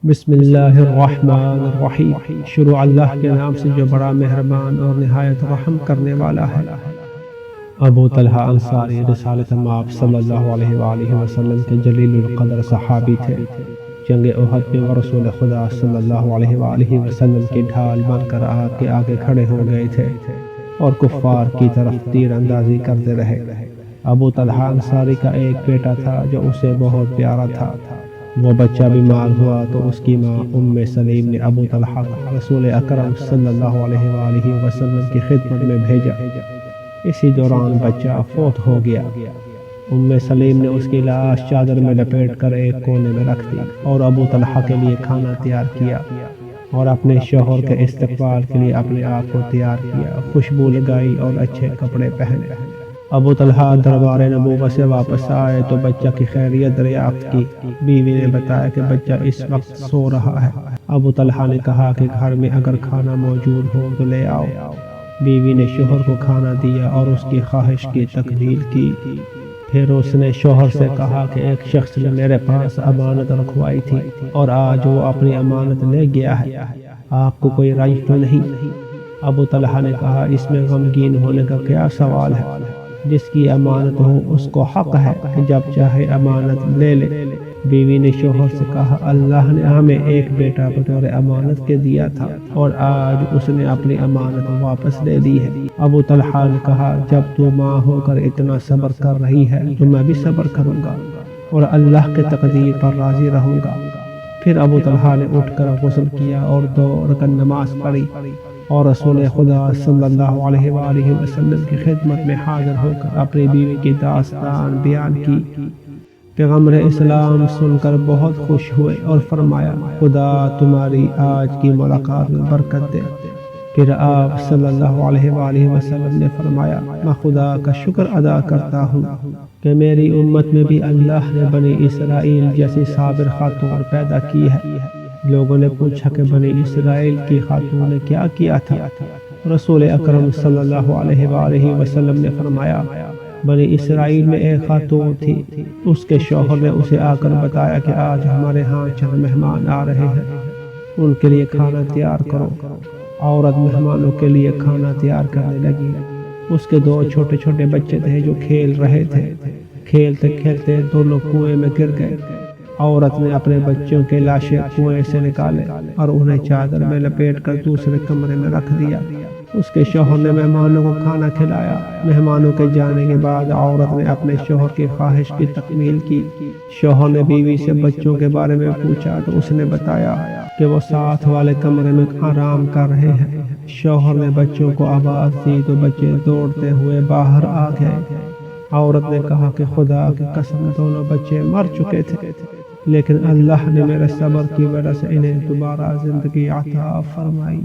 بسم اللہ الرحمن الرحیم۔ شروع اللہ کے نام سے جو بڑا مہربان اور نہایت رحم کرنے والا ہے۔ ابو طلحہ انصاری رسالت مآب صلی اللہ علیہ وآلہ وسلم کے جلیل القدر صحابی تھے۔ جنگ احد میں وہ رسول خدا صلی اللہ علیہ وآلہ وسلم کی ڈھال بن کر آپ کے آگے کھڑے ہو گئے تھے اور کفار کی طرف تیر اندازی کرتے رہے۔ ابو طلحہ انصاری کا ایک بیٹا تھا جو اسے بہت پیارا تھا۔ وہ بچہ بیمار ہوا تو اس کی ماں ام سلیم نے ابو طلحہ کو رسول اکرم صلی اللہ علیہ وآلہ وسلم کی خدمت میں بھیجا۔ اسی دوران بچہ فوت ہو گیا۔ ام سلیم نے اس کی لاش چادر میں لپیٹ کر ایک کونے میں رکھ دی اور ابو طلحہ کے لیے کھانا تیار کیا اور اپنے شوہر کے استقبال کے لیے اپنے آپ کو تیار کیا، خوشبو لگائی اور اچھے کپڑے پہنے۔ ابو طلحہ دربار نبوت سے واپس آئے تو بچہ کی خیریت دریافت کی۔ بیوی نے بتایا کہ بچہ اس وقت سو رہا ہے۔ ابو طلحہ نے کہا کہ گھر میں اگر کھانا موجود ہو تو لے آؤ۔ بیوی نے شوہر کو کھانا دیا اور اس کی خواہش کی تکمیل کی۔ پھر اس نے شوہر سے کہا کہ ایک شخص نے میرے پاس امانت رکھوائی تھی اور آج وہ اپنی امانت لے گیا ہے، آپ کو کوئی رنج تو نہیں؟ ابو طلحہ نے کہا اس میں غمگین ہونے کا کیا سوال ہے، جس کی امانت ہو اس کو حق ہے کہ جب چاہے امانت لے لے۔ بیوی نے شوہر سے کہا اللہ نے ہمیں ایک بیٹا بطور امانت کے دیا تھا اور آج اس نے اپنی امانت واپس لے لی ہے۔ ابو طلحہ نے کہا جب تو ماں ہو کر اتنا صبر کر رہی ہے تو میں بھی صبر کروں گا اور اللہ کے تقدیر پر راضی رہوں گا۔ پھر ابو طلحہ نے اٹھ کر غسل کیا اور 2 رکعت نماز پڑھی اور رسول خدا صلی اللہ علیہ وآلہ وسلم کی خدمت میں حاضر ہو کر اپنی بیوی کی داستان بیان کی۔ پیغمبر اسلام سن کر بہت خوش ہوئے اور فرمایا خدا تمہاری آج کی ملاقات میں برکت دے۔ پھر آپ صلی اللہ علیہ وآلہ وسلم نے فرمایا میں خدا کا شکر ادا کرتا ہوں کہ میری امت میں بھی اللہ نے بنی اسرائیل جیسی صابر خاتون پیدا کی ہے۔ لوگوں نے پوچھا کہ بنی اسرائیل کی خاتون نے کیا کیا تھا؟ رسول اکرم صلی اللہ علیہ وآلہ وسلم نے فرمایا بنی اسرائیل میں ایک خاتون تھی، اس کے شوہر نے اسے آ کر بتایا کہ آج ہمارے ہاں چند مہمان آ رہے ہیں، ان کے لیے کھانا تیار کرو۔ عورت مہمانوں کے لیے کھانا تیار کرنے لگی۔ اس کے 2 چھوٹے چھوٹے بچے تھے جو کھیل رہے تھے۔ کھیلتے کھیلتے دونوں کنویں میں گر گئے۔ عورت نے اپنے بچوں کے لاشیں کنویں سے نکالے اور انہیں چادر میں لپیٹ کر دوسرے کمرے میں رکھ دیا۔ اس کے شوہر نے مہمانوں کو کھانا کھلایا۔ مہمانوں کے جانے کے بعد عورت نے اپنے شوہر کی خواہش کی تکمیل کی۔ شوہر نے بیوی سے بچوں کے بارے میں پوچھا تو اس نے بتایا کہ وہ ساتھ والے کمرے میں آرام کر رہے ہیں۔ شوہر نے بچوں کو آواز دی تو بچے دوڑتے ہوئے باہر آ گئے۔ عورت نے کہا کہ خدا کی قسم دونوں بچے مر چکے تھے، لیکن اللہ نے میرے صبر کی وجہ سے انہیں دوبارہ زندگی عطا فرمائی۔